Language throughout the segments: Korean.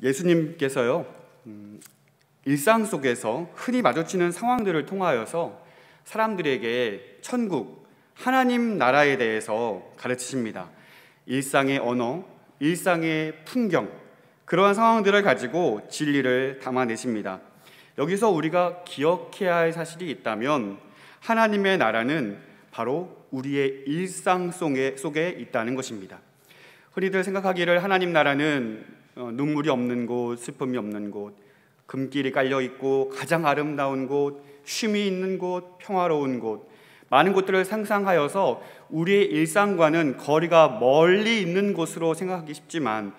예수님께서요, 일상 속에서 흔히 마주치는 상황들을 통하여서 사람들에게 천국, 하나님 나라에 대해서 가르치십니다. 일상의 언어, 일상의 풍경, 그러한 상황들을 가지고 진리를 담아내십니다. 여기서 우리가 기억해야 할 사실이 있다면 하나님의 나라는 바로 우리의 일상 속에 있다는 것입니다. 흔히들 생각하기를 하나님 나라는 눈물이 없는 곳, 슬픔이 없는 곳, 금길이 깔려있고 가장 아름다운 곳, 쉼이 있는 곳, 평화로운 곳, 많은 곳들을 상상하여서 우리의 일상과는 거리가 멀리 있는 곳으로 생각하기 쉽지만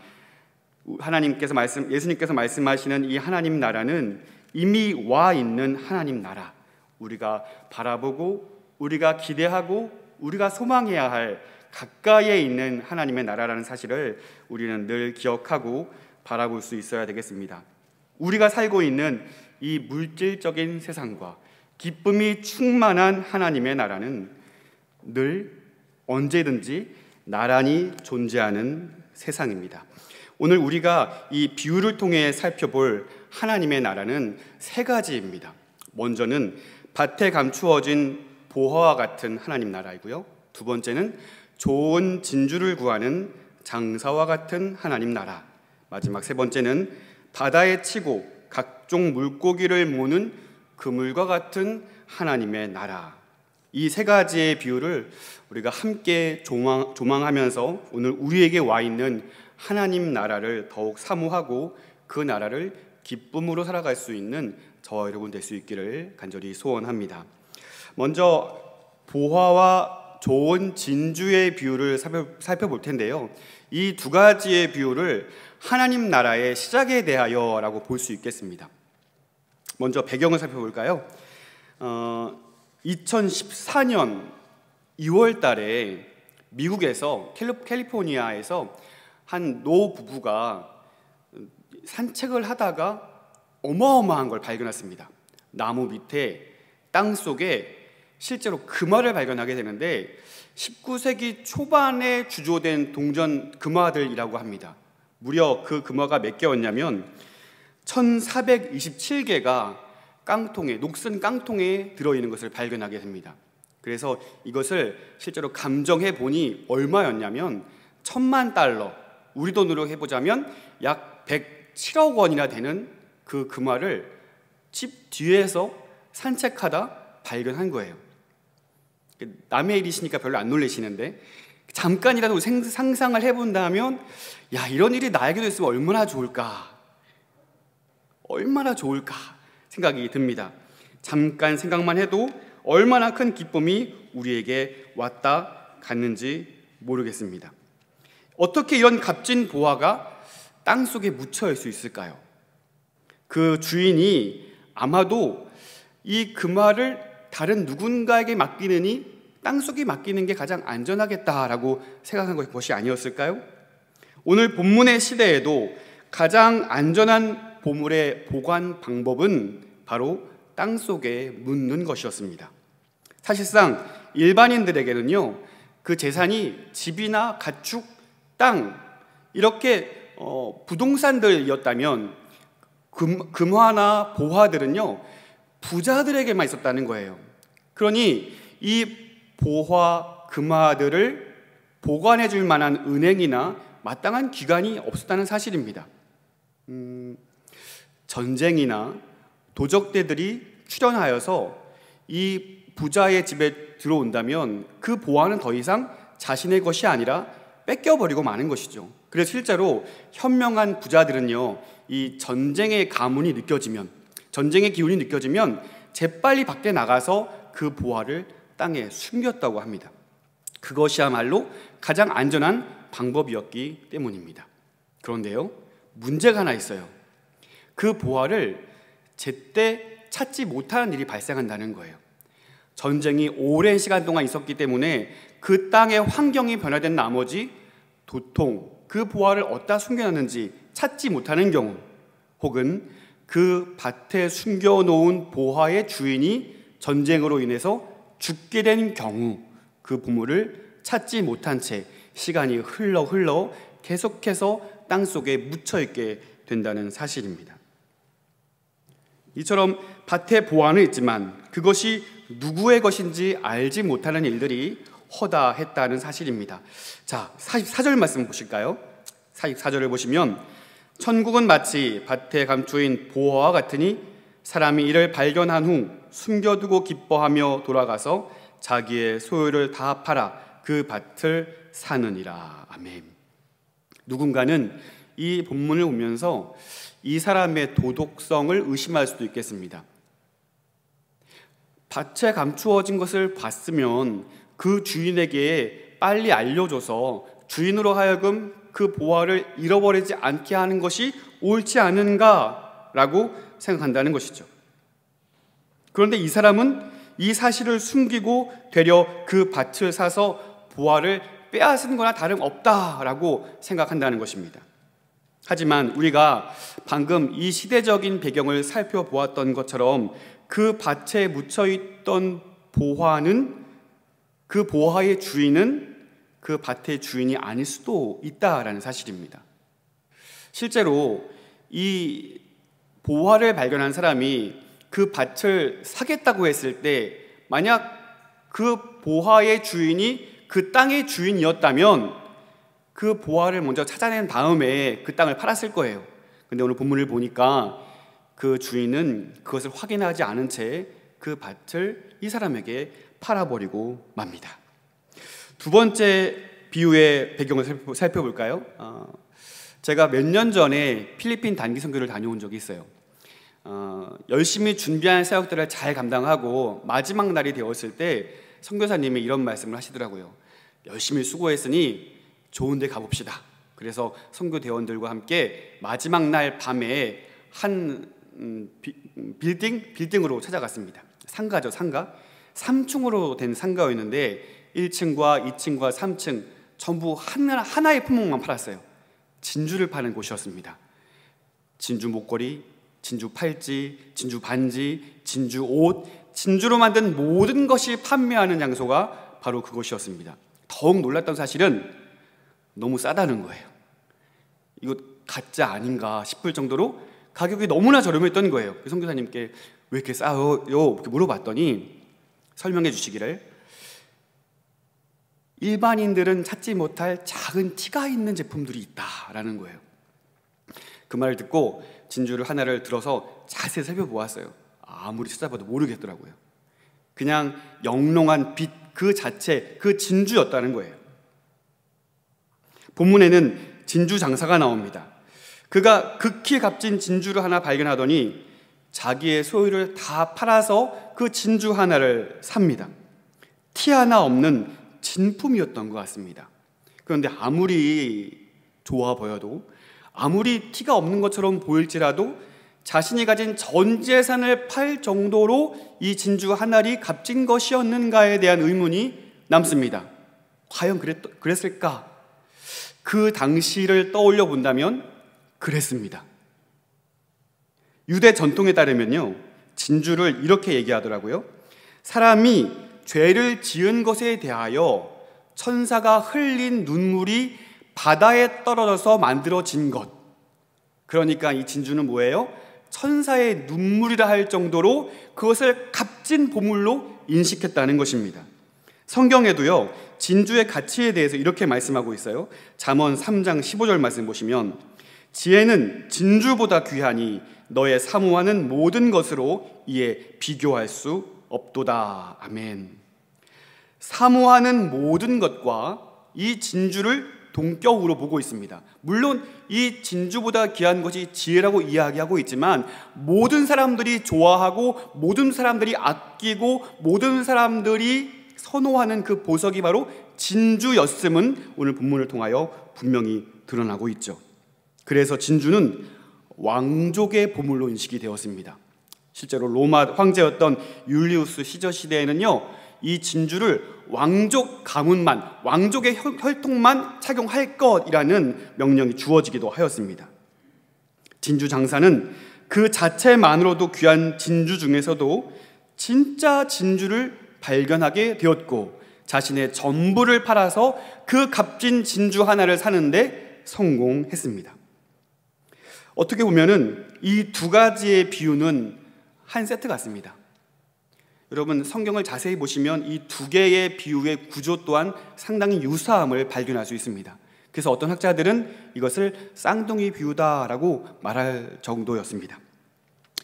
예수님께서 말씀하시는 이 하나님 나라는 이미 와 있는 하나님 나라, 우리가 바라보고 우리가 기대하고 우리가 소망해야 할 가까이에 있는 하나님의 나라라는 사실을 우리는 늘 기억하고 바라볼 수 있어야 되겠습니다. 우리가 살고 있는 이 물질적인 세상과 기쁨이 충만한 하나님의 나라는 늘 언제든지 나란히 존재하는 세상입니다. 오늘 우리가 이 비유를 통해 살펴볼 하나님의 나라는 세 가지입니다. 먼저는 밭에 감추어진 보화와 같은 하나님 나라이고요. 두 번째는 좋은 진주를 구하는 장사와 같은 하나님 나라. 마지막 세 번째는 바다에 치고 각종 물고기를 모는 그물과 같은 하나님의 나라. 이 세 가지의 비유를 우리가 함께 조망하면서 오늘 우리에게 와 있는 하나님 나라를 더욱 사모하고 그 나라를 기쁨으로 살아갈 수 있는 저와 여러분 될 수 있기를 간절히 소원합니다. 먼저 보화와 좋은 진주의 비유를 살펴볼 텐데요. 이 두 가지의 비유를 하나님 나라의 시작에 대하여라고 볼 수 있겠습니다. 먼저 배경을 살펴볼까요? 2014년 2월 달에 미국에서 캘리포니아에서 한 노 부부가 산책을 하다가 어마어마한 걸 발견했습니다. 나무 밑에 땅 속에 실제로 금화를 발견하게 되는데 19세기 초반에 주조된 동전 금화들이라고 합니다. 무려 그 금화가 몇 개였냐면 1427개가 녹슨 깡통에 들어있는 것을 발견하게 됩니다. 그래서 이것을 실제로 감정해 보니 얼마였냐면 1000만 달러, 우리 돈으로 해보자면 약 107억 원이나 되는 그 금화를 집 뒤에서 산책하다 발견한 거예요. 남의 일이시니까 별로 안 놀라시는데 잠깐이라도 상상을 해본다면 야, 이런 일이 나에게도 있으면 얼마나 좋을까 생각이 듭니다. 잠깐 생각만 해도 얼마나 큰 기쁨이 우리에게 왔다 갔는지 모르겠습니다. 어떻게 이런 값진 보화가 땅속에 묻혀 있을 수 있을까요? 그 주인이 아마도 이 금화를 다른 누군가에게 맡기느니 땅속에 맡기는 게 가장 안전하겠다라고 생각한 것이 아니었을까요? 오늘 본문의 시대에도 가장 안전한 보물의 보관 방법은 바로 땅속에 묻는 것이었습니다. 사실상 일반인들에게는요, 그 재산이 집이나 가축, 땅 이렇게 부동산들이었다면 금화나 보화들은요 부자들에게만 있었다는 거예요. 그러니 이 보화, 금화들을 보관해 줄 만한 은행이나 마땅한 기관이 없었다는 사실입니다. 전쟁이나 도적대들이 출현하여서 이 부자의 집에 들어온다면 그 보화는 더 이상 자신의 것이 아니라 뺏겨버리고 마는 것이죠. 그래서 실제로 현명한 부자들은요, 이 전쟁의 기운이 느껴지면 재빨리 밖에 나가서 그 보화를 땅에 숨겼다고 합니다. 그것이야말로 가장 안전한 방법이었기 때문입니다. 그런데요, 문제가 하나 있어요. 그 보화를 제때 찾지 못하는 일이 발생한다는 거예요. 전쟁이 오랜 시간 동안 있었기 때문에 그 땅의 환경이 변화된 나머지 도통 그 보화를 어디다 숨겨놨는지 찾지 못하는 경우, 혹은 그 밭에 숨겨놓은 보화의 주인이 전쟁으로 인해서 죽게 된 경우, 그 보물을 찾지 못한 채 시간이 흘러 계속해서 땅속에 묻혀있게 된다는 사실입니다. 이처럼 밭에 보화는 있지만 그것이 누구의 것인지 알지 못하는 일들이 허다했다는 사실입니다. 자, 44절 말씀 보실까요? 44절을 보시면 천국은 마치 밭에 감추인 보화와 같으니 사람이 이를 발견한 후 숨겨두고 기뻐하며 돌아가서 자기의 소유를 다 팔아 그 밭을 사느니라. 아멘. 누군가는 이 본문을 보면서 이 사람의 도덕성을 의심할 수도 있겠습니다. 밭에 감추어진 것을 봤으면 그 주인에게 빨리 알려줘서 주인으로 하여금 그 보화를 잃어버리지 않게 하는 것이 옳지 않은가라고 생각한다는 것이죠. 그런데 이 사람은 이 사실을 숨기고 되려 그 밭을 사서 보화를 빼앗은 거나 다름없다라고 생각한다는 것입니다. 하지만 우리가 방금 이 시대적인 배경을 살펴보았던 것처럼 그 밭에 묻혀있던 보화는, 그 보화의 주인은 그 밭의 주인이 아닐 수도 있다라는 사실입니다. 실제로 이 보화를 발견한 사람이 그 밭을 사겠다고 했을 때 만약 그 보화의 주인이 그 땅의 주인이었다면 그 보화를 먼저 찾아낸 다음에 그 땅을 팔았을 거예요. 근데 오늘 본문을 보니까 그 주인은 그것을 확인하지 않은 채 그 밭을 이 사람에게 팔아버리고 맙니다. 두 번째 비유의 배경을 살펴볼까요? 제가 몇 년 전에 필리핀 단기 선교를 다녀온 적이 있어요. 열심히 준비한 사역들을 잘 감당하고 마지막 날이 되었을 때 선교사님이 이런 말씀을 하시더라고요. 열심히 수고했으니 좋은 데 가봅시다. 그래서 선교 대원들과 함께 마지막 날 밤에 한 빌딩으로 찾아갔습니다. 상가죠, 상가. 3층으로 된 상가였는데 1층과 2층과 3층 전부 하나의 품목만 팔았어요. 진주를 파는 곳이었습니다. 진주 목걸이, 진주 팔찌, 진주 반지, 진주 옷, 진주로 만든 모든 것이 판매하는 장소가 바로 그곳이었습니다. 더욱 놀랐던 사실은 너무 싸다는 거예요. 이거 가짜 아닌가 싶을 정도로 가격이 너무나 저렴했던 거예요. 선교사님께 왜 이렇게 싸요? 이렇게 물어봤더니 설명해 주시기를 일반인들은 찾지 못할 작은 티가 있는 제품들이 있다라는 거예요. 그 말을 듣고 진주를 하나를 들어서 자세히 살펴보았어요. 아무리 찾아봐도 모르겠더라고요. 그냥 영롱한 빛 그 자체, 그 진주였다는 거예요. 본문에는 진주 장사가 나옵니다. 그가 극히 값진 진주를 하나 발견하더니 자기의 소유를 다 팔아서 그 진주 하나를 삽니다. 티 하나 없는 진품이었던 것 같습니다. 그런데 아무리 좋아 보여도, 아무리 티가 없는 것처럼 보일지라도 자신이 가진 전 재산을 팔 정도로 이 진주 하나리 값진 것이었는가에 대한 의문이 남습니다. 과연 그랬을까? 그 당시를 떠올려 본다면 그랬습니다. 유대 전통에 따르면요, 진주를 이렇게 얘기하더라고요. 사람이 죄를 지은 것에 대하여 천사가 흘린 눈물이 바다에 떨어져서 만들어진 것. 그러니까 이 진주는 뭐예요? 천사의 눈물이라 할 정도로 그것을 값진 보물로 인식했다는 것입니다. 성경에도요, 진주의 가치에 대해서 이렇게 말씀하고 있어요. 잠언 3장 15절 말씀 보시면 지혜는 진주보다 귀하니 너의 사모하는 모든 것으로 이에 비교할 수 없도다. 아멘. 사모하는 모든 것과 이 진주를 동격으로 보고 있습니다. 물론 이 진주보다 귀한 것이 지혜라고 이야기하고 있지만 모든 사람들이 좋아하고 모든 사람들이 아끼고 모든 사람들이 선호하는 그 보석이 바로 진주였음은 오늘 본문을 통하여 분명히 드러나고 있죠. 그래서 진주는 왕족의 보물로 인식이 되었습니다. 실제로 로마 황제였던 율리우스 시저 시대에는요, 이 진주를 왕족 가문만, 왕족의 혈통만 착용할 것이라는 명령이 주어지기도 하였습니다. 진주 장사는 그 자체만으로도 귀한 진주 중에서도 진짜 진주를 발견하게 되었고 자신의 전부를 팔아서 그 값진 진주 하나를 사는데 성공했습니다. 어떻게 보면은 이 두 가지의 비유는 한 세트 같습니다. 여러분, 성경을 자세히 보시면 이 두 개의 비유의 구조 또한 상당히 유사함을 발견할 수 있습니다. 그래서 어떤 학자들은 이것을 쌍둥이 비유다라고 말할 정도였습니다.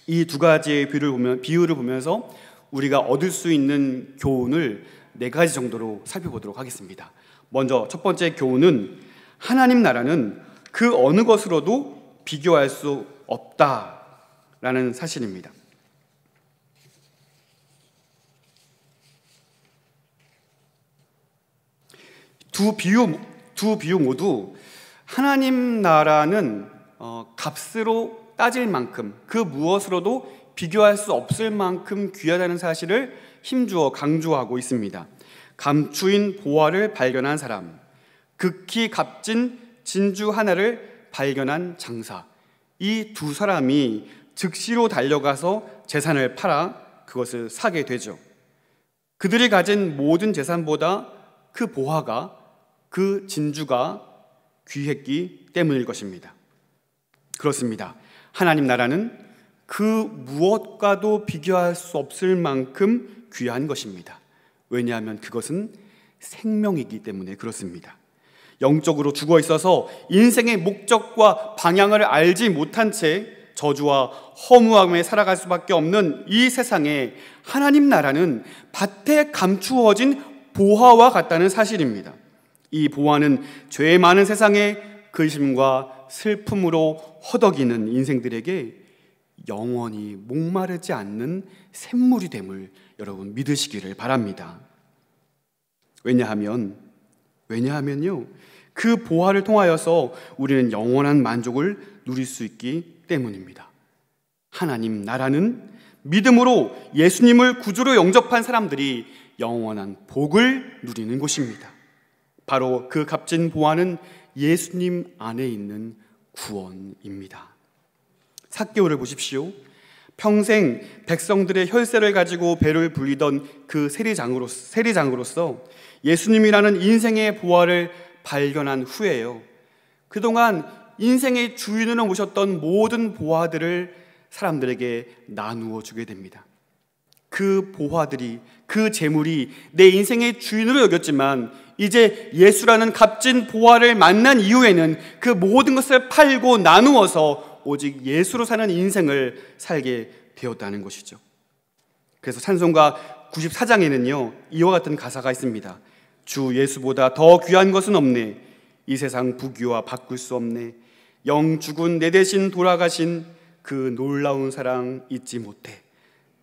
이 두 가지의 비유를 보면서 우리가 얻을 수 있는 교훈을 4가지 정도로 살펴보도록 하겠습니다. 먼저 첫 번째 교훈은 하나님 나라는 그 어느 것으로도 비교할 수 없다라는 사실입니다. 두 비유 모두 하나님 나라는 값으로 따질 만큼, 그 무엇으로도 비교할 수 없을 만큼 귀하다는 사실을 힘주어 강조하고 있습니다. 감추인 보화를 발견한 사람, 극히 값진 진주 하나를 발견한 장사, 이 두 사람이 즉시로 달려가서 재산을 팔아 그것을 사게 되죠. 그들이 가진 모든 재산보다 그 보화가, 그 진주가 귀했기 때문일 것입니다. 그렇습니다. 하나님 나라는 그 무엇과도 비교할 수 없을 만큼 귀한 것입니다. 왜냐하면 그것은 생명이기 때문에 그렇습니다. 영적으로 죽어 있어서 인생의 목적과 방향을 알지 못한 채 저주와 허무함에 살아갈 수밖에 없는 이 세상에 하나님 나라는 밭에 감추어진 보화와 같다는 사실입니다. 이 보화는 죄 많은 세상에 근심과 슬픔으로 허덕이는 인생들에게 영원히 목마르지 않는 샘물이 됨을 여러분 믿으시기를 바랍니다. 왜냐하면요, 그 보화를 통하여서 우리는 영원한 만족을 누릴 수 있기 때문입니다. 하나님 나라는 믿음으로 예수님을 구주로 영접한 사람들이 영원한 복을 누리는 곳입니다. 바로 그 값진 보화는 예수님 안에 있는 구원입니다. 삭개오를 보십시오. 평생 백성들의 혈세를 가지고 배를 불리던 그 세리장으로서 예수님이라는 인생의 보화를 발견한 후에요, 그동안 인생의 주인으로 모셨던 모든 보화들을 사람들에게 나누어 주게 됩니다. 그 보화들이, 그 재물이 내 인생의 주인으로 여겼지만 이제 예수라는 값진 보화를 만난 이후에는 그 모든 것을 팔고 나누어서 오직 예수로 사는 인생을 살게 되었다는 것이죠. 그래서 찬송가 94장에는요 이와 같은 가사가 있습니다. 주 예수보다 더 귀한 것은 없네. 이 세상 부귀와 바꿀 수 없네. 영 죽은 내 대신 돌아가신 그 놀라운 사랑 잊지 못해.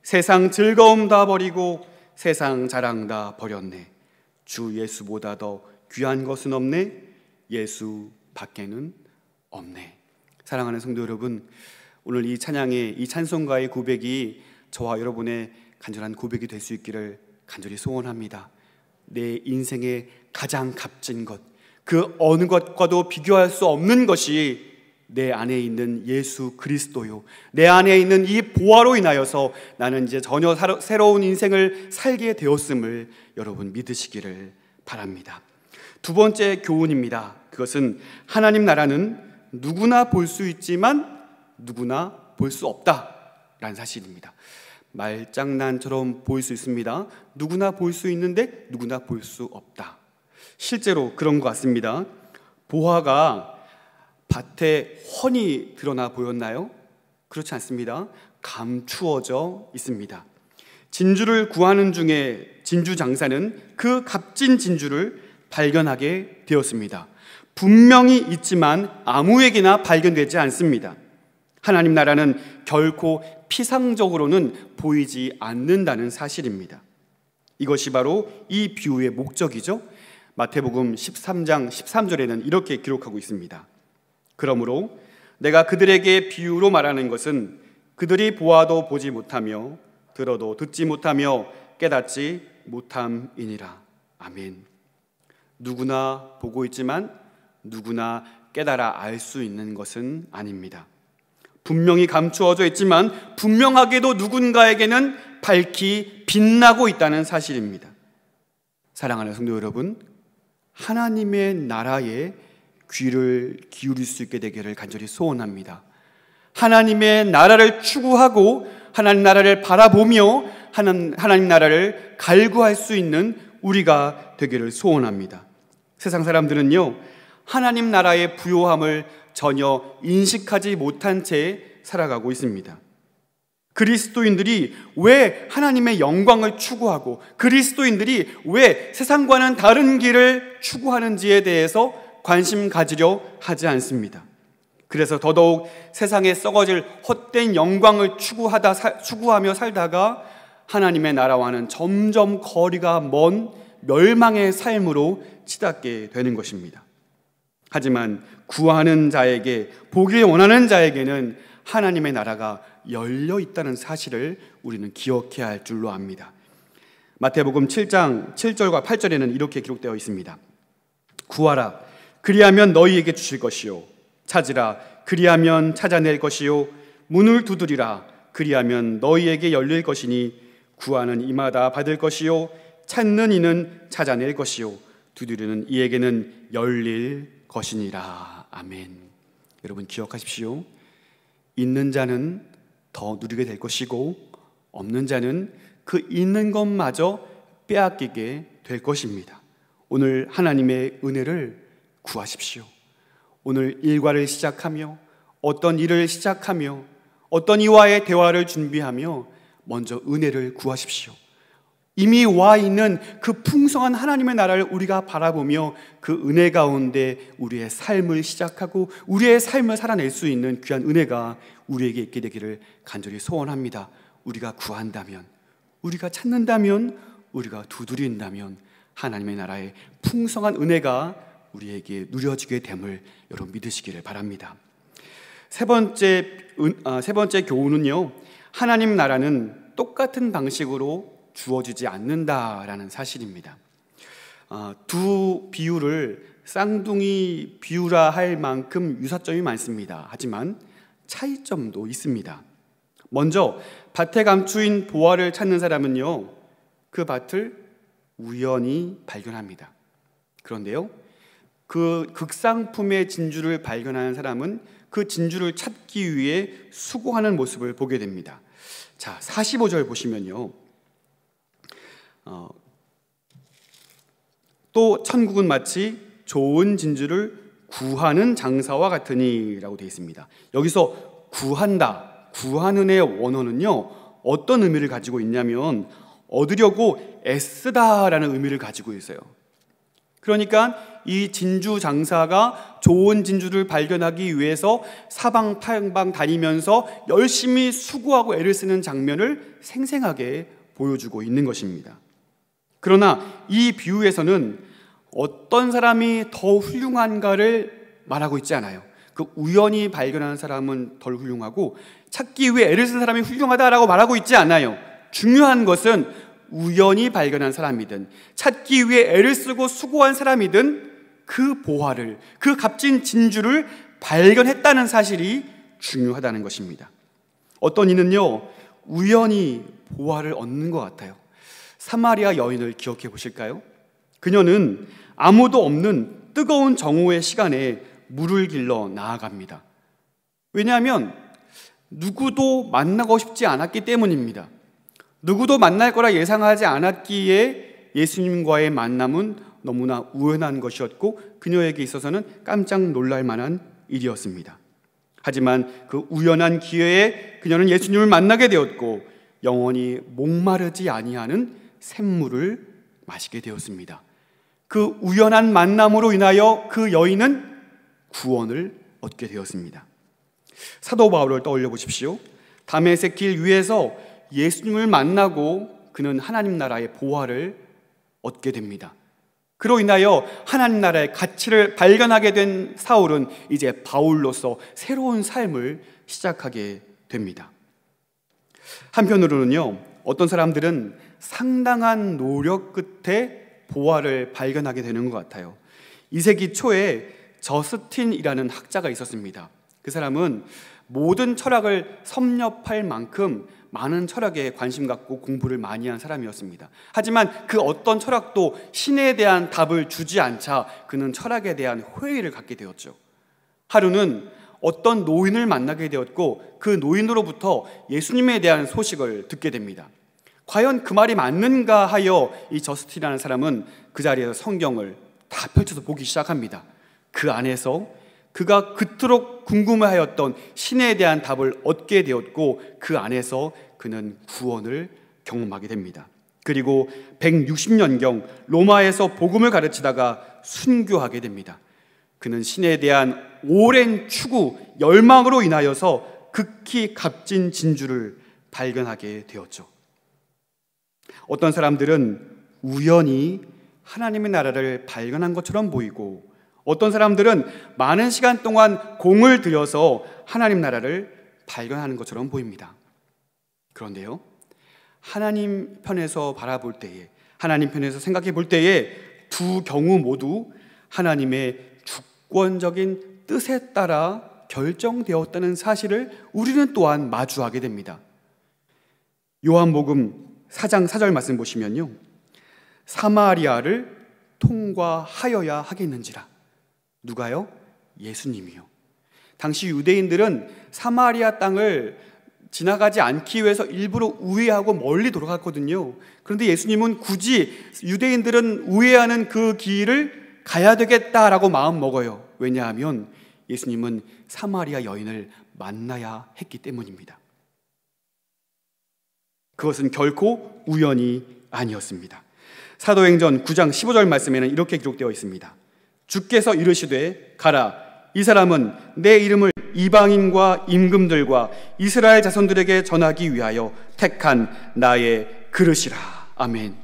세상 즐거움 다 버리고 세상 자랑 다 버렸네. 주 예수보다 더 귀한 것은 없네. 예수 밖에는 없네. 사랑하는 성도 여러분, 오늘 이 찬양의, 이 찬송가의 고백이 저와 여러분의 간절한 고백이 될 수 있기를 간절히 소원합니다. 내 인생의 가장 값진 것, 그 어느 것과도 비교할 수 없는 것이 내 안에 있는 예수 그리스도요, 내 안에 있는 이 보화로 인하여서 나는 이제 전혀 새로운 인생을 살게 되었음을 여러분 믿으시기를 바랍니다. 두 번째 교훈입니다. 그것은 하나님 나라는 누구나 볼 수 있지만 누구나 볼 수 없다라는 사실입니다. 말장난처럼 보일 수 있습니다. 누구나 볼 수 있는데 누구나 볼 수 없다. 실제로 그런 것 같습니다. 보화가 밭에 훤히 드러나 보였나요? 그렇지 않습니다. 감추어져 있습니다. 진주를 구하는 중에 진주 장사는 그 값진 진주를 발견하게 되었습니다. 분명히 있지만 아무에게나 발견되지 않습니다. 하나님 나라는 결코 피상적으로는 보이지 않는다는 사실입니다. 이것이 바로 이 비유의 목적이죠. 마태복음 13장 13절에는 이렇게 기록하고 있습니다. 그러므로 내가 그들에게 비유로 말하는 것은 그들이 보아도 보지 못하며 들어도 듣지 못하며 깨닫지 못함이니라. 아멘. 누구나 보고 있지만 누구나 깨달아 알 수 있는 것은 아닙니다. 분명히 감추어져 있지만 분명하게도 누군가에게는 밝히 빛나고 있다는 사실입니다. 사랑하는 성도 여러분, 하나님의 나라에 귀를 기울일 수 있게 되기를 간절히 소원합니다. 하나님의 나라를 추구하고 하나님 나라를 바라보며 하나님 나라를 갈구할 수 있는 우리가 되기를 소원합니다. 세상 사람들은요, 하나님 나라의 부요함을 전혀 인식하지 못한 채 살아가고 있습니다. 그리스도인들이 왜 하나님의 영광을 추구하고 그리스도인들이 왜 세상과는 다른 길을 추구하는지에 대해서 관심 가지려 하지 않습니다. 그래서 더더욱 세상에 썩어질 헛된 영광을 추구하며 살다가 하나님의 나라와는 점점 거리가 먼 멸망의 삶으로 치닫게 되는 것입니다. 하지만 구하는 자에게, 보길 원하는 자에게는 하나님의 나라가 열려 있다는 사실을 우리는 기억해야 할 줄로 압니다. 마태복음 7장 7절과 8절에는 이렇게 기록되어 있습니다. 구하라, 그리하면 너희에게 주실 것이요, 찾으라, 그리하면 찾아낼 것이요, 문을 두드리라, 그리하면 너희에게 열릴 것이니 구하는 이마다 받을 것이요, 찾는 이는 찾아낼 것이요, 두드리는 이에게는 열릴 것이니라. 아멘. 여러분 기억하십시오. 있는 자는 더 누리게 될 것이고 없는 자는 그 있는 것마저 빼앗기게 될 것입니다. 오늘 하나님의 은혜를 구하십시오. 오늘 일과를 시작하며 어떤 일을 시작하며 어떤 이와의 대화를 준비하며 먼저 은혜를 구하십시오. 이미 와 있는 그 풍성한 하나님의 나라를 우리가 바라보며 그 은혜 가운데 우리의 삶을 시작하고 우리의 삶을 살아낼 수 있는 귀한 은혜가 우리에게 있게 되기를 간절히 소원합니다. 우리가 구한다면, 우리가 찾는다면, 우리가 두드린다면 하나님의 나라의 풍성한 은혜가 우리에게 누려지게 됨을 여러분 믿으시기를 바랍니다. 세 번째 교훈은요, 하나님 나라는 똑같은 방식으로 주어지지 않는다라는 사실입니다. 두 비유를 쌍둥이 비유라 할 만큼 유사점이 많습니다. 하지만 차이점도 있습니다. 먼저 밭에 감추인 보화를 찾는 사람은요, 그 밭을 우연히 발견합니다. 그런데요, 그 극상품의 진주를 발견하는 사람은 그 진주를 찾기 위해 수고하는 모습을 보게 됩니다. 자, 45절 보시면요, 또 천국은 마치 좋은 진주를 구하는 장사와 같으니 라고 되어 있습니다. 여기서 구한다, 구하는의 원어는요, 어떤 의미를 가지고 있냐면 얻으려고 애쓰다라는 의미를 가지고 있어요. 그러니까 이 진주 장사가 좋은 진주를 발견하기 위해서 사방팔방 다니면서 열심히 수고하고 애를 쓰는 장면을 생생하게 보여주고 있는 것입니다. 그러나 이 비유에서는 어떤 사람이 더 훌륭한가를 말하고 있지 않아요. 그 우연히 발견하는 사람은 덜 훌륭하고 찾기 위해 애를 쓴 사람이 훌륭하다라고 말하고 있지 않아요. 중요한 것은 우연히 발견한 사람이든 찾기 위해 애를 쓰고 수고한 사람이든 그 보화를, 그 값진 진주를 발견했다는 사실이 중요하다는 것입니다. 어떤 이는요, 우연히 보화를 얻는 것 같아요. 사마리아 여인을 기억해 보실까요? 그녀는 아무도 없는 뜨거운 정오의 시간에 물을 길러 나아갑니다. 왜냐하면 누구도 만나고 싶지 않았기 때문입니다. 누구도 만날 거라 예상하지 않았기에 예수님과의 만남은 너무나 우연한 것이었고 그녀에게 있어서는 깜짝 놀랄 만한 일이었습니다. 하지만 그 우연한 기회에 그녀는 예수님을 만나게 되었고 영원히 목마르지 아니하는 샘물을 마시게 되었습니다. 그 우연한 만남으로 인하여 그 여인은 구원을 얻게 되었습니다. 사도 바울을 떠올려 보십시오. 다메섹 길 위에서 예수님을 만나고 그는 하나님 나라의 보화를 얻게 됩니다. 그로 인하여 하나님 나라의 가치를 발견하게 된 사울은 이제 바울로서 새로운 삶을 시작하게 됩니다. 한편으로는요, 어떤 사람들은 상당한 노력 끝에 보화를 발견하게 되는 것 같아요. 2세기 초에 저스틴이라는 학자가 있었습니다. 그 사람은 모든 철학을 섭렵할 만큼 많은 철학에 관심 갖고 공부를 많이 한 사람이었습니다. 하지만 그 어떤 철학도 신에 대한 답을 주지 않자 그는 철학에 대한 회의를 갖게 되었죠. 하루는 어떤 노인을 만나게 되었고 그 노인으로부터 예수님에 대한 소식을 듣게 됩니다. 과연 그 말이 맞는가 하여 이 저스틴이라는 사람은 그 자리에서 성경을 다 펼쳐서 보기 시작합니다. 그 안에서 그가 그토록 궁금해하였던 신에 대한 답을 얻게 되었고 그 안에서 그는 구원을 경험하게 됩니다. 그리고 160년경 로마에서 복음을 가르치다가 순교하게 됩니다. 그는 신에 대한 오랜 추구, 열망으로 인하여서 극히 값진 진주를 발견하게 되었죠. 어떤 사람들은 우연히 하나님의 나라를 발견한 것처럼 보이고 어떤 사람들은 많은 시간 동안 공을 들여서 하나님 나라를 발견하는 것처럼 보입니다. 그런데요, 하나님 편에서 바라볼 때에, 하나님 편에서 생각해 볼 때에 두 경우 모두 하나님의 주권적인 뜻에 따라 결정되었다는 사실을 우리는 또한 마주하게 됩니다. 요한복음 4장 4절 말씀 보시면요, 사마리아를 통과하여야 하겠는지라. 누가요? 예수님이요. 당시 유대인들은 사마리아 땅을 지나가지 않기 위해서 일부러 우회하고 멀리 돌아갔거든요. 그런데 예수님은 굳이 유대인들은 우회하는 그 길을 가야 되겠다라고 마음 먹어요. 왜냐하면 예수님은 사마리아 여인을 만나야 했기 때문입니다. 그것은 결코 우연이 아니었습니다. 사도행전 9장 15절 말씀에는 이렇게 기록되어 있습니다. 주께서 이르시되 가라, 이 사람은 내 이름을 이방인과 임금들과 이스라엘 자손들에게 전하기 위하여 택한 나의 그릇이라. 아멘.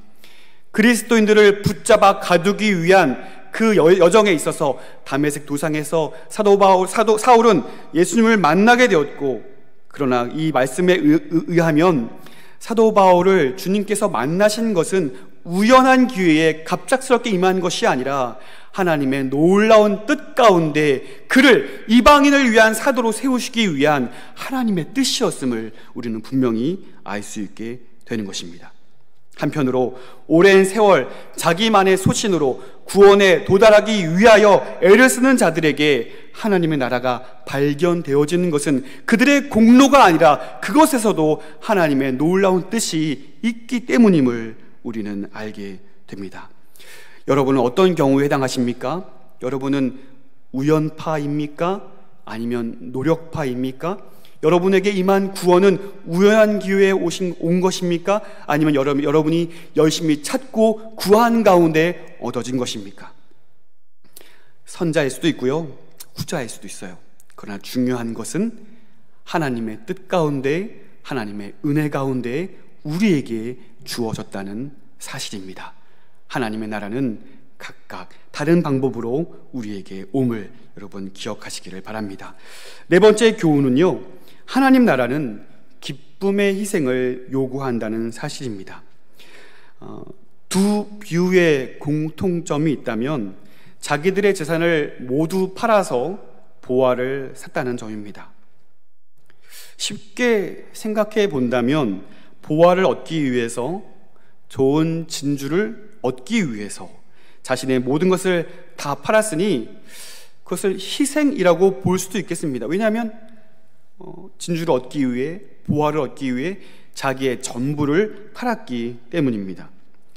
그리스도인들을 붙잡아 가두기 위한 그 여정에 있어서 다메섹 도상에서 사울은 예수님을 만나게 되었고, 그러나 이 말씀에 의하면 사도 바울을 주님께서 만나신 것은 우연한 기회에 갑작스럽게 임한 것이 아니라 하나님의 놀라운 뜻 가운데 그를 이방인을 위한 사도로 세우시기 위한 하나님의 뜻이었음을 우리는 분명히 알 수 있게 되는 것입니다. 한편으로 오랜 세월 자기만의 소신으로 구원에 도달하기 위하여 애를 쓰는 자들에게 하나님의 나라가 발견되어지는 것은 그들의 공로가 아니라 그것에서도 하나님의 놀라운 뜻이 있기 때문임을 우리는 알게 됩니다. 여러분은 어떤 경우에 해당하십니까? 여러분은 우연파입니까? 아니면 노력파입니까? 여러분에게 임한 구원은 우연한 기회에 온 것입니까? 아니면 여러분이 열심히 찾고 구한 가운데 얻어진 것입니까? 선자일 수도 있고요, 후자일 수도 있어요. 그러나 중요한 것은 하나님의 뜻 가운데, 하나님의 은혜 가운데 우리에게 주어졌다는 사실입니다. 하나님의 나라는 각각 다른 방법으로 우리에게 옴을 여러분 기억하시기를 바랍니다. 네 번째 교훈은요, 하나님 나라는 기쁨의 희생을 요구한다는 사실입니다. 두 뷰의 공통점이 있다면 자기들의 재산을 모두 팔아서 보화를 샀다는 점입니다. 쉽게 생각해 본다면 보화를 얻기 위해서, 좋은 진주를 얻기 위해서 자신의 모든 것을 다 팔았으니 그것을 희생이라고 볼 수도 있겠습니다. 왜냐하면 진주를 얻기 위해, 보화를 얻기 위해 자기의 전부를 팔았기 때문입니다.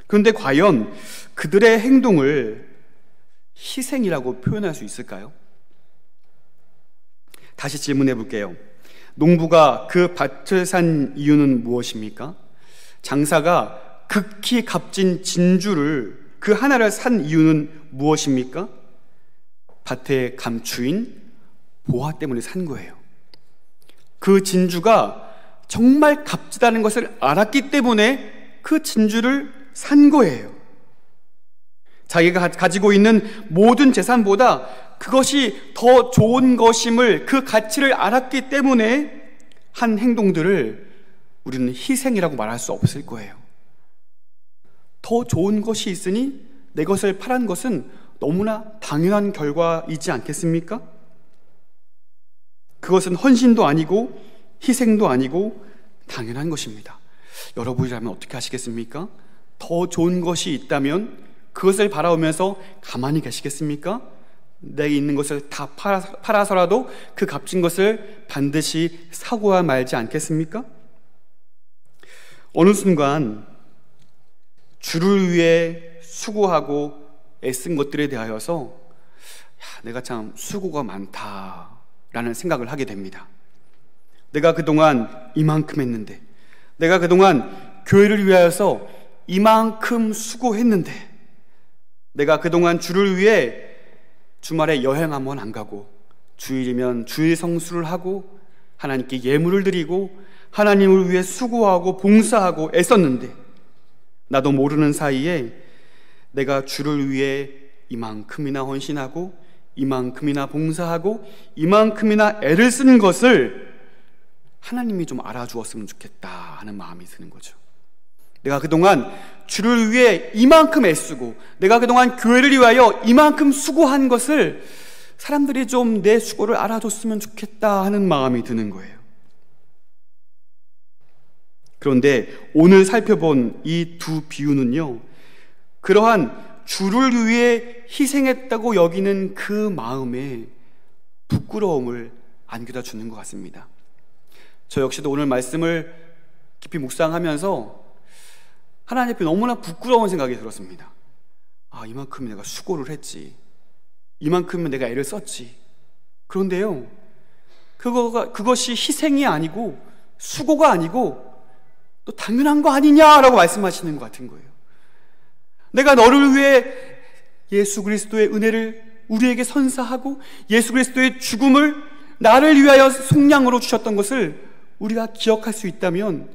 그런데 과연 그들의 행동을 희생이라고 표현할 수 있을까요? 다시 질문해 볼게요. 농부가 그 밭을 산 이유는 무엇입니까? 장사가 극히 값진 진주를 그 하나를 산 이유는 무엇입니까? 밭의 감추인 보화 때문에 산 거예요. 그 진주가 정말 값지다는 것을 알았기 때문에 그 진주를 산 거예요. 자기가 가지고 있는 모든 재산보다 그것이 더 좋은 것임을, 그 가치를 알았기 때문에 한 행동들을 우리는 희생이라고 말할 수 없을 거예요. 더 좋은 것이 있으니 내 것을 팔은 것은 너무나 당연한 결과이지 않겠습니까? 그것은 헌신도 아니고 희생도 아니고 당연한 것입니다. 여러분이라면 어떻게 하시겠습니까? 더 좋은 것이 있다면 그것을 바라보면서 가만히 계시겠습니까? 내게 있는 것을 다 팔아서라도 그 값진 것을 반드시 사고야 말지 않겠습니까? 어느 순간 주를 위해 수고하고 애쓴 것들에 대하여서 내가 참 수고가 많다라는 생각을 하게 됩니다. 내가 그동안 이만큼 했는데, 내가 그동안 교회를 위하여서 이만큼 수고했는데, 내가 그동안 주를 위해 주말에 여행 한번 안 가고 주일이면 주일 성수를 하고 하나님께 예물을 드리고 하나님을 위해 수고하고 봉사하고 애썼는데, 나도 모르는 사이에 내가 주를 위해 이만큼이나 헌신하고 이만큼이나 봉사하고 이만큼이나 애를 쓰는 것을 하나님이 좀 알아주었으면 좋겠다 하는 마음이 드는 거죠. 내가 그동안 주를 위해 이만큼 애쓰고 내가 그동안 교회를 위하여 이만큼 수고한 것을 사람들이 좀 내 수고를 알아줬으면 좋겠다 하는 마음이 드는 거예요. 그런데 오늘 살펴본 이 두 비유는요, 그러한 주를 위해 희생했다고 여기는 그 마음에 부끄러움을 안겨다 주는 것 같습니다. 저 역시도 오늘 말씀을 깊이 묵상하면서 하나님 앞에 너무나 부끄러운 생각이 들었습니다. 이만큼 내가 수고를 했지, 이만큼은 내가 애를 썼지. 그런데요, 그것이 희생이 아니고 수고가 아니고 또 당연한 거 아니냐라고 말씀하시는 것 같은 거예요. 내가 너를 위해 예수 그리스도의 은혜를 우리에게 선사하고 예수 그리스도의 죽음을 나를 위하여 속량으로 주셨던 것을 우리가 기억할 수 있다면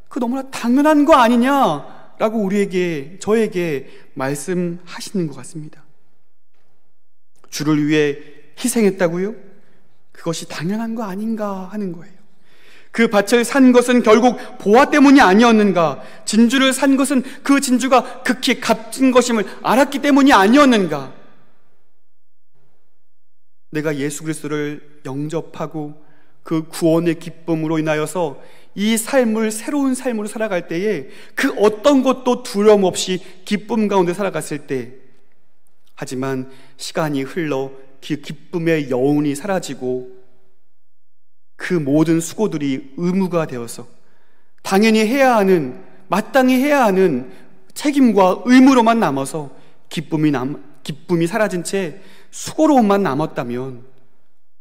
그 너무나 당연한 거 아니냐라고 저에게 말씀하시는 것 같습니다. 주를 위해 희생했다고요? 그것이 당연한 거 아닌가 하는 거예요. 그 밭을 산 것은 결국 보화 때문이 아니었는가? 진주를 산 것은 그 진주가 극히 값진 것임을 알았기 때문이 아니었는가? 내가 예수 그리스도를 영접하고 그 구원의 기쁨으로 인하여서 이 삶을 새로운 삶으로 살아갈 때에 그 어떤 것도 두려움 없이 기쁨 가운데 살아갔을 때, 하지만 시간이 흘러 그 기쁨의 여운이 사라지고 그 모든 수고들이 의무가 되어서 당연히 해야 하는, 마땅히 해야 하는 책임과 의무로만 남아서 기쁨이 사라진 채 수고로움만 남았다면,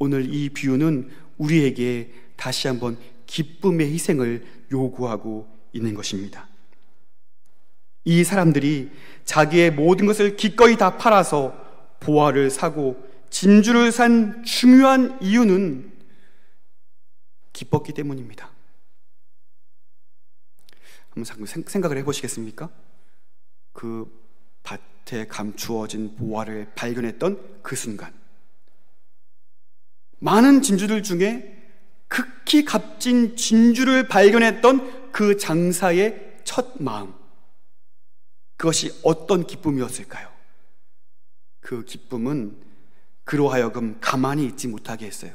오늘 이 비유는 우리에게 다시 한번 기쁨의 희생을 요구하고 있는 것입니다. 이 사람들이 자기의 모든 것을 기꺼이 다 팔아서 보화를 사고 진주를 산 중요한 이유는 기뻤기 때문입니다. 한번 생각을 해보시겠습니까? 그 밭에 감추어진 보화를 발견했던 그 순간, 많은 진주들 중에 극히 값진 진주를 발견했던 그 장사의 첫 마음, 그것이 어떤 기쁨이었을까요? 그 기쁨은 그로 하여금 가만히 있지 못하게 했어요.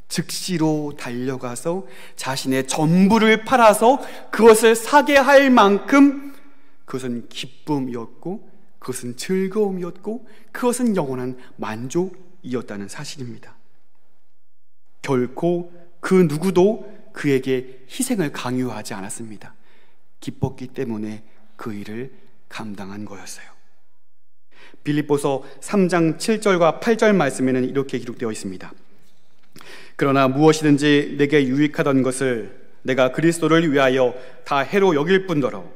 즉시로 달려가서 자신의 전부를 팔아서 그것을 사게 할 만큼 그것은 기쁨이었고, 그것은 즐거움이었고, 그것은 영원한 만족이었다는 사실입니다. 결코 그 누구도 그에게 희생을 강요하지 않았습니다. 기뻤기 때문에 그 일을 감당한 거였어요. 빌립보서 3장 7절과 8절 말씀에는 이렇게 기록되어 있습니다. 그러나 무엇이든지 내게 유익하던 것을 내가 그리스도를 위하여 다 해로 여길 뿐더러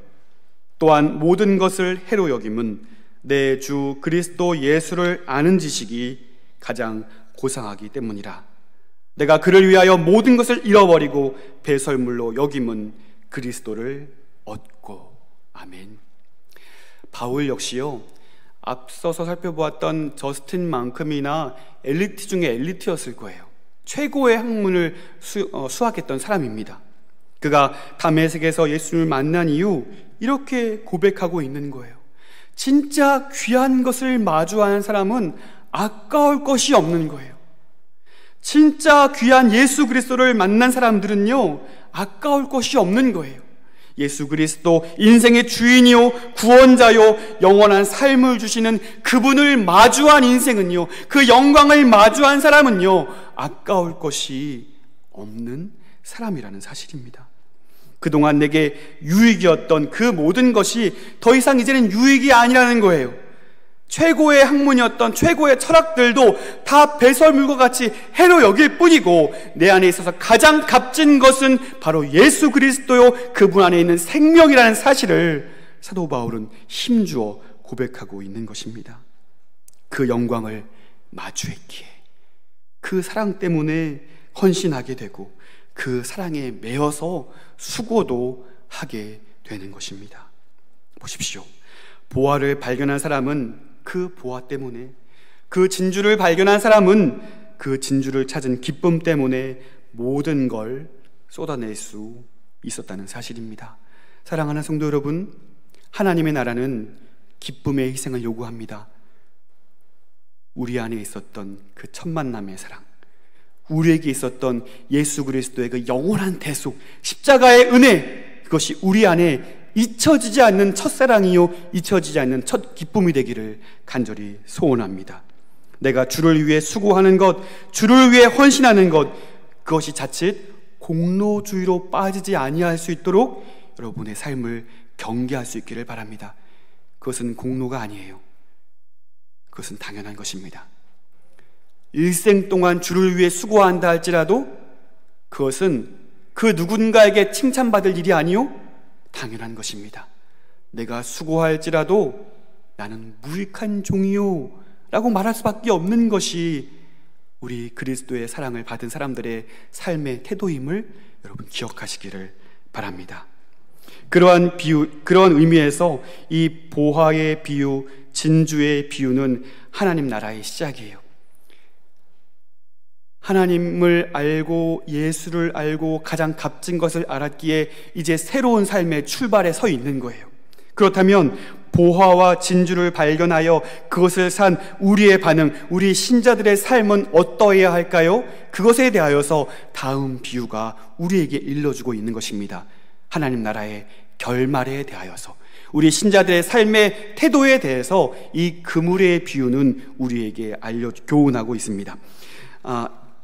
또한 모든 것을 해로 여김은 내 주 그리스도 예수를 아는 지식이 가장 고상하기 때문이라. 내가 그를 위하여 모든 것을 잃어버리고 배설물로 여김은 그리스도를 얻고. 아멘. 바울 역시요, 앞서서 살펴보았던 저스틴만큼이나 엘리트 중에 엘리트였을 거예요. 최고의 학문을 수학했던 사람입니다. 그가 다메섹에서 예수님을 만난 이후 이렇게 고백하고 있는 거예요. 진짜 귀한 것을 마주하는 사람은 아까울 것이 없는 거예요. 진짜 귀한 예수 그리스도를 만난 사람들은요, 아까울 것이 없는 거예요. 예수 그리스도 인생의 주인이요 구원자요 영원한 삶을 주시는 그분을 마주한 인생은요, 그 영광을 마주한 사람은요, 아까울 것이 없는 사람이라는 사실입니다. 그동안 내게 유익이었던 그 모든 것이 더 이상 이제는 유익이 아니라는 거예요. 최고의 학문이었던 최고의 철학들도 다 배설물과 같이 해로 여길 뿐이고, 내 안에 있어서 가장 값진 것은 바로 예수 그리스도요 그분 안에 있는 생명이라는 사실을 사도 바울은 힘주어 고백하고 있는 것입니다. 그 영광을 마주했기에 그 사랑 때문에 헌신하게 되고 그 사랑에 매여서 수고도 하게 되는 것입니다. 보십시오. 보화를 발견한 사람은 그 보화 때문에, 그 진주를 발견한 사람은 그 진주를 찾은 기쁨 때문에 모든 걸 쏟아낼 수 있었다는 사실입니다. 사랑하는 성도 여러분, 하나님의 나라는 기쁨의 희생을 요구합니다. 우리 안에 있었던 그 첫 만남의 사랑, 우리에게 있었던 예수 그리스도의 그 영원한 대속, 십자가의 은혜, 그것이 우리 안에 잊혀지지 않는 첫사랑이요 잊혀지지 않는 첫 기쁨이 되기를 간절히 소원합니다. 내가 주를 위해 수고하는 것, 주를 위해 헌신하는 것, 그것이 자칫 공로주의로 빠지지 아니할 수 있도록 여러분의 삶을 경계할 수 있기를 바랍니다. 그것은 공로가 아니에요. 그것은 당연한 것입니다. 일생 동안 주를 위해 수고한다 할지라도 그것은 그 누군가에게 칭찬받을 일이 아니요 당연한 것입니다. 내가 수고할지라도 나는 무익한 종이요 라고 말할 수밖에 없는 것이 우리 그리스도의 사랑을 받은 사람들의 삶의 태도임을 여러분 기억하시기를 바랍니다. 그러한 의미에서 이 보화의 비유, 진주의 비유는 하나님 나라의 시작이에요. 하나님을 알고 예수를 알고 가장 값진 것을 알았기에 이제 새로운 삶의 출발에 서 있는 거예요. 그렇다면 보화와 진주를 발견하여 그것을 산 우리의 반응, 우리 신자들의 삶은 어떠해야 할까요? 그것에 대하여서 다음 비유가 우리에게 일러주고 있는 것입니다. 하나님 나라의 결말에 대하여서, 우리 신자들의 삶의 태도에 대해서 이 그물의 비유는 우리에게 교훈하고 있습니다.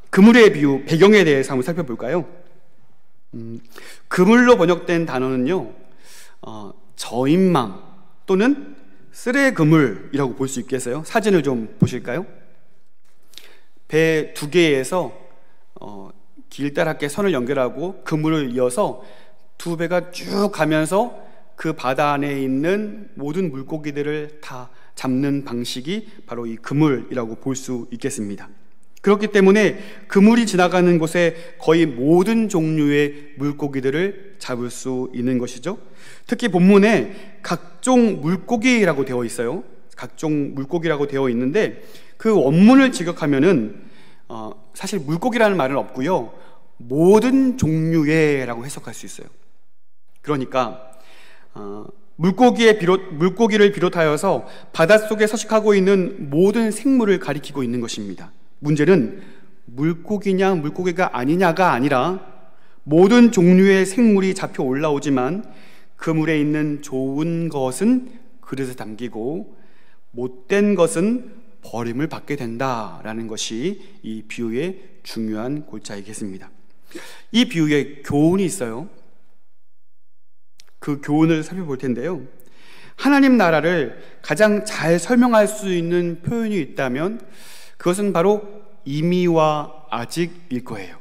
그물의 비유, 배경에 대해서 한번 살펴볼까요? 그물로 번역된 단어는요, 저인망 또는 쓰레그물이라고 볼 수 있겠어요? 사진을 좀 보실까요? 배 두 개에서 길다랗게 선을 연결하고 그물을 이어서 두 배가 쭉 가면서 그 바다 안에 있는 모든 물고기들을 다 잡는 방식이 바로 이 그물이라고 볼 수 있겠습니다. 그렇기 때문에 그물이 지나가는 곳에 거의 모든 종류의 물고기들을 잡을 수 있는 것이죠. 특히 본문에 각종 물고기라고 되어 있어요. 각종 물고기라고 되어 있는데 그 원문을 직역하면은 사실 물고기라는 말은 없고요, 모든 종류의라고 해석할 수 있어요. 그러니까 물고기를 비롯하여서 바닷속에 서식하고 있는 모든 생물을 가리키고 있는 것입니다. 문제는 물고기냐 물고기가 아니냐가 아니라 모든 종류의 생물이 잡혀 올라오지만 그물에 있는 좋은 것은 그릇에 담기고 못된 것은 버림을 받게 된다라는 것이 이 비유의 중요한 골자이겠습니다. 이 비유에 교훈이 있어요. 그 교훈을 살펴볼 텐데요, 하나님 나라를 가장 잘 설명할 수 있는 표현이 있다면 그것은 바로 이미와 아직일 거예요.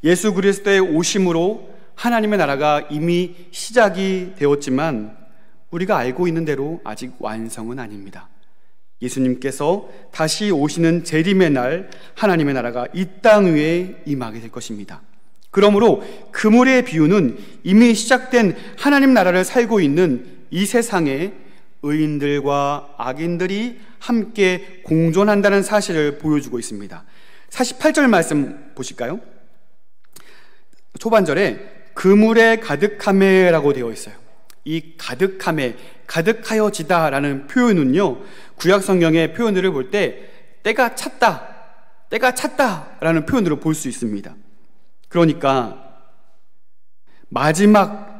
예수 그리스도의 오심으로 하나님의 나라가 이미 시작이 되었지만 우리가 알고 있는 대로 아직 완성은 아닙니다. 예수님께서 다시 오시는 재림의 날 하나님의 나라가 이 땅 위에 임하게 될 것입니다. 그러므로 그물의 비유는 이미 시작된 하나님 나라를 살고 있는 이 세상에 의인들과 악인들이 함께 공존한다는 사실을 보여주고 있습니다. 48절 말씀 보실까요? 초반절에 그물에 가득하매라고 되어 있어요. 이 가득하매, 가득하여지다라는 표현은요, 구약 성경의 표현들을 볼 때 때가 찼다라는 표현으로 볼 수 있습니다. 그러니까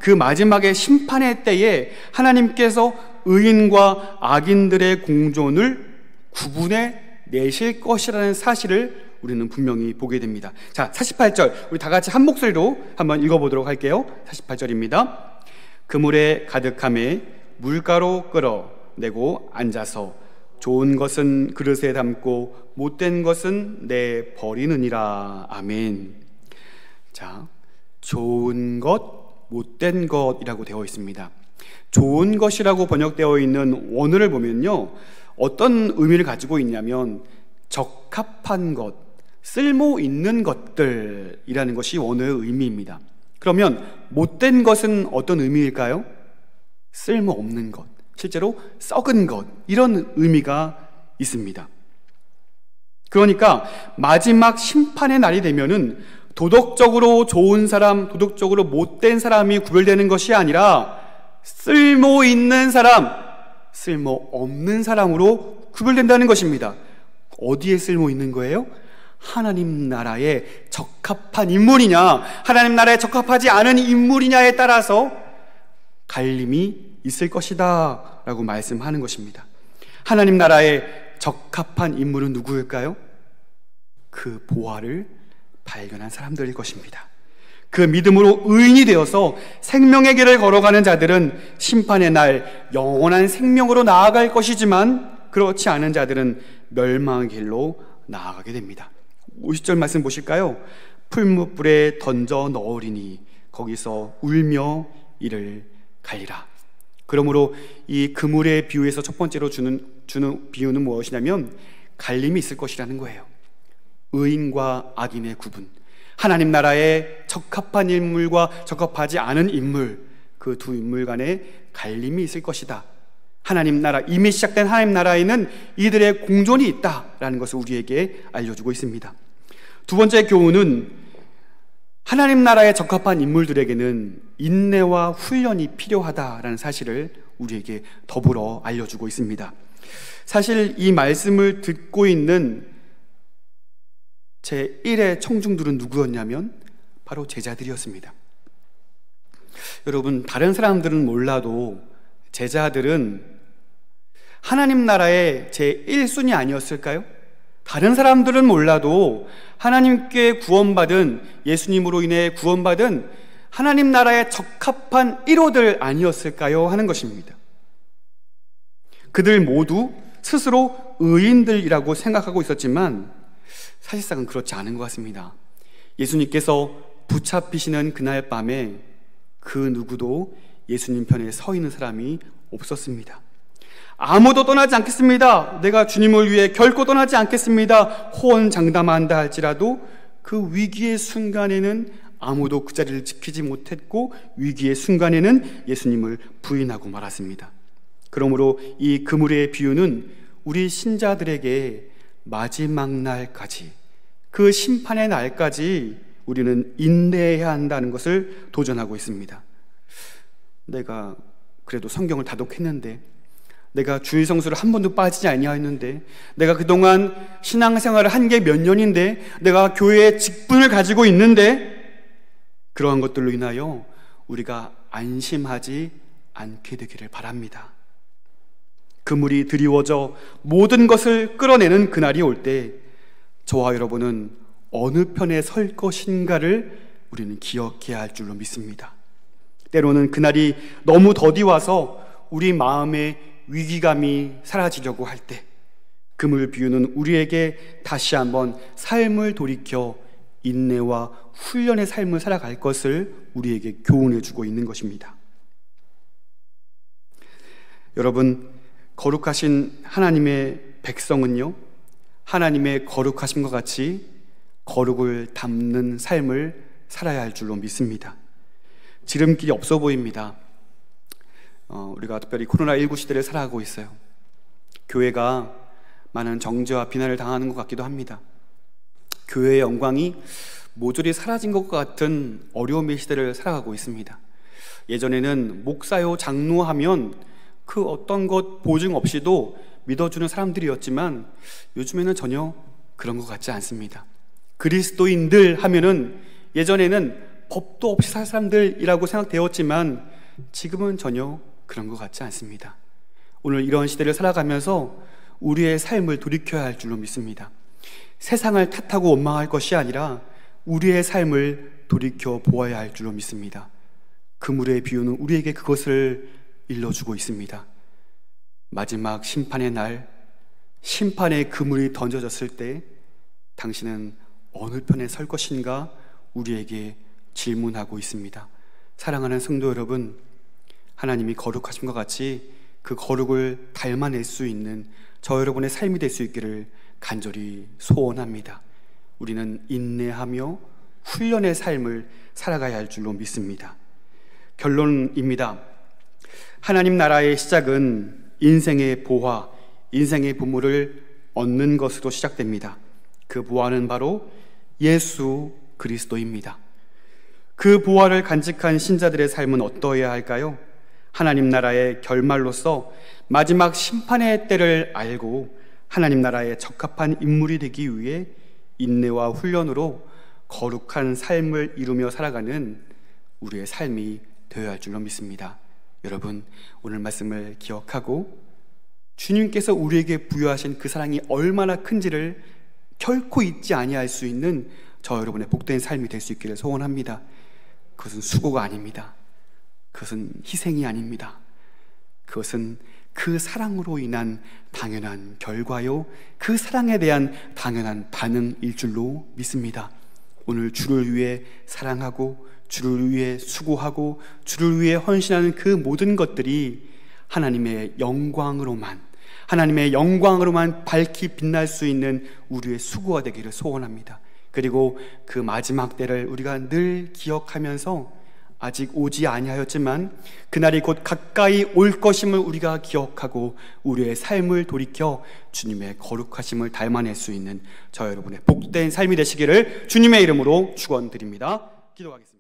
그 마지막의 심판의 때에 하나님께서 의인과 악인들의 공존을 구분해 내실 것이라는 사실을 우리는 분명히 보게 됩니다. 자, 48절 우리 다 같이 한 목소리로 한번 읽어보도록 할게요. 48절입니다. 그물에 가득함에 물가로 끌어내고 앉아서 좋은 것은 그릇에 담고 못된 것은 내버리느니라. 아멘. 자, 좋은 것, 못된 것이라고 되어 있습니다. 좋은 것이라고 번역되어 있는 원어를 보면요, 어떤 의미를 가지고 있냐면 적합한 것, 쓸모 있는 것들이라는 것이 원어의 의미입니다. 그러면 못된 것은 어떤 의미일까요? 쓸모 없는 것, 실제로 썩은 것, 이런 의미가 있습니다. 그러니까 마지막 심판의 날이 되면은 도덕적으로 좋은 사람, 도덕적으로 못된 사람이 구별되는 것이 아니라 쓸모 있는 사람, 쓸모 없는 사람으로 구별된다는 것입니다. 어디에 쓸모 있는 거예요? 하나님 나라에 적합한 인물이냐, 하나님 나라에 적합하지 않은 인물이냐에 따라서 갈림이 있을 것이다 라고 말씀하는 것입니다. 하나님 나라에 적합한 인물은 누구일까요? 그 보화를 발견한 사람들일 것입니다. 그 믿음으로 의인이 되어서 생명의 길을 걸어가는 자들은 심판의 날 영원한 생명으로 나아갈 것이지만, 그렇지 않은 자들은 멸망의 길로 나아가게 됩니다. 50절 말씀 보실까요? 풀무불에 던져 넣으리니 거기서 울며 이를 갈리라. 그러므로 이 그물의 비유에서 첫 번째로 주는 비유는 무엇이냐면 갈림이 있을 것이라는 거예요. 의인과 악인의 구분, 하나님 나라에 적합한 인물과 적합하지 않은 인물, 그 두 인물 간에 갈림이 있을 것이다. 하나님 나라, 이미 시작된 하나님 나라에는 이들의 공존이 있다라는 것을 우리에게 알려주고 있습니다. 두 번째 교훈은 하나님 나라에 적합한 인물들에게는 인내와 훈련이 필요하다라는 사실을 우리에게 더불어 알려주고 있습니다. 사실 이 말씀을 듣고 있는 제1의 청중들은 누구였냐면 바로 제자들이었습니다. 여러분, 다른 사람들은 몰라도 제자들은 하나님 나라의 제1순위 아니었을까요? 다른 사람들은 몰라도 하나님께 구원받은, 예수님으로 인해 구원받은 하나님 나라에 적합한 1호들 아니었을까요? 하는 것입니다. 그들 모두 스스로 의인들이라고 생각하고 있었지만 사실상은 그렇지 않은 것 같습니다. 예수님께서 붙잡히시는 그날 밤에 그 누구도 예수님 편에 서 있는 사람이 없었습니다. 아무도 떠나지 않겠습니다, 내가 주님을 위해 결코 떠나지 않겠습니다, 호언장담한다 할지라도 그 위기의 순간에는 아무도 그 자리를 지키지 못했고, 위기의 순간에는 예수님을 부인하고 말았습니다. 그러므로 이 그물의 비유는 우리 신자들에게 마지막 날까지, 그 심판의 날까지 우리는 인내해야 한다는 것을 도전하고 있습니다. 내가 그래도 성경을 다독했는데, 내가 주일 성수를 한 번도 빠지지 아니하였는데, 내가 그동안 신앙생활을 한 게 몇 년인데, 내가 교회에 직분을 가지고 있는데, 그러한 것들로 인하여 우리가 안심하지 않게 되기를 바랍니다. 그물이 드리워져 모든 것을 끌어내는 그날이 올 때 저와 여러분은 어느 편에 설 것인가를 우리는 기억해야 할 줄로 믿습니다. 때로는 그날이 너무 더디와서 우리 마음의 위기감이 사라지려고 할 때 그물 비유는 우리에게 다시 한번 삶을 돌이켜 인내와 훈련의 삶을 살아갈 것을 우리에게 교훈해 주고 있는 것입니다. 여러분, 거룩하신 하나님의 백성은요, 하나님의 거룩하심과 같이 거룩을 담는 삶을 살아야 할 줄로 믿습니다. 지름길이 없어 보입니다. 우리가 특별히 코로나19 시대를 살아가고 있어요. 교회가 많은 정죄와 비난을 당하는 것 같기도 합니다. 교회의 영광이 모조리 사라진 것 같은 어려움의 시대를 살아가고 있습니다. 예전에는 목사요 장로하면 그 어떤 것 보증 없이도 믿어주는 사람들이었지만 요즘에는 전혀 그런 것 같지 않습니다. 그리스도인들 하면은 예전에는 법도 없이 살 사람들이라고 생각되었지만 지금은 전혀 그런 것 같지 않습니다. 오늘 이런 시대를 살아가면서 우리의 삶을 돌이켜야 할 줄로 믿습니다. 세상을 탓하고 원망할 것이 아니라 우리의 삶을 돌이켜 보아야 할 줄로 믿습니다. 그물의 비유는 우리에게 그것을 일러주고 있습니다. 마지막 심판의 날, 심판의 그물이 던져졌을 때 당신은 어느 편에 설 것인가 우리에게 질문하고 있습니다. 사랑하는 성도 여러분, 하나님이 거룩하심과 같이 그 거룩을 닮아낼 수 있는 저 여러분의 삶이 될 수 있기를 간절히 소원합니다. 우리는 인내하며 훈련의 삶을 살아가야 할 줄로 믿습니다. 결론입니다. 하나님 나라의 시작은 인생의 보화, 인생의 보물을 얻는 것으로 시작됩니다. 그 보화는 바로 예수 그리스도입니다. 그 보화를 간직한 신자들의 삶은 어떠해야 할까요? 하나님 나라의 결말로서 마지막 심판의 때를 알고 하나님 나라에 적합한 인물이 되기 위해 인내와 훈련으로 거룩한 삶을 이루며 살아가는 우리의 삶이 되어야 할 줄로 믿습니다. 여러분, 오늘 말씀을 기억하고 주님께서 우리에게 부여하신 그 사랑이 얼마나 큰지를 결코 잊지 아니할 수 있는 저 여러분의 복된 삶이 될 수 있기를 소원합니다. 그것은 수고가 아닙니다. 그것은 희생이 아닙니다. 그것은 그 사랑으로 인한 당연한 결과요, 그 사랑에 대한 당연한 반응일 줄로 믿습니다. 오늘 주를 위해 사랑하고 주를 위해 수고하고 주를 위해 헌신하는 그 모든 것들이 하나님의 영광으로만 밝히 빛날 수 있는 우리의 수고가 되기를 소원합니다. 그리고 그 마지막 때를 우리가 늘 기억하면서 아직 오지 아니하였지만 그날이 곧 가까이 올 것임을 우리가 기억하고 우리의 삶을 돌이켜 주님의 거룩하심을 닮아낼 수 있는 저 여러분의 복된 삶이 되시기를 주님의 이름으로 축원드립니다. 기도하겠습니다.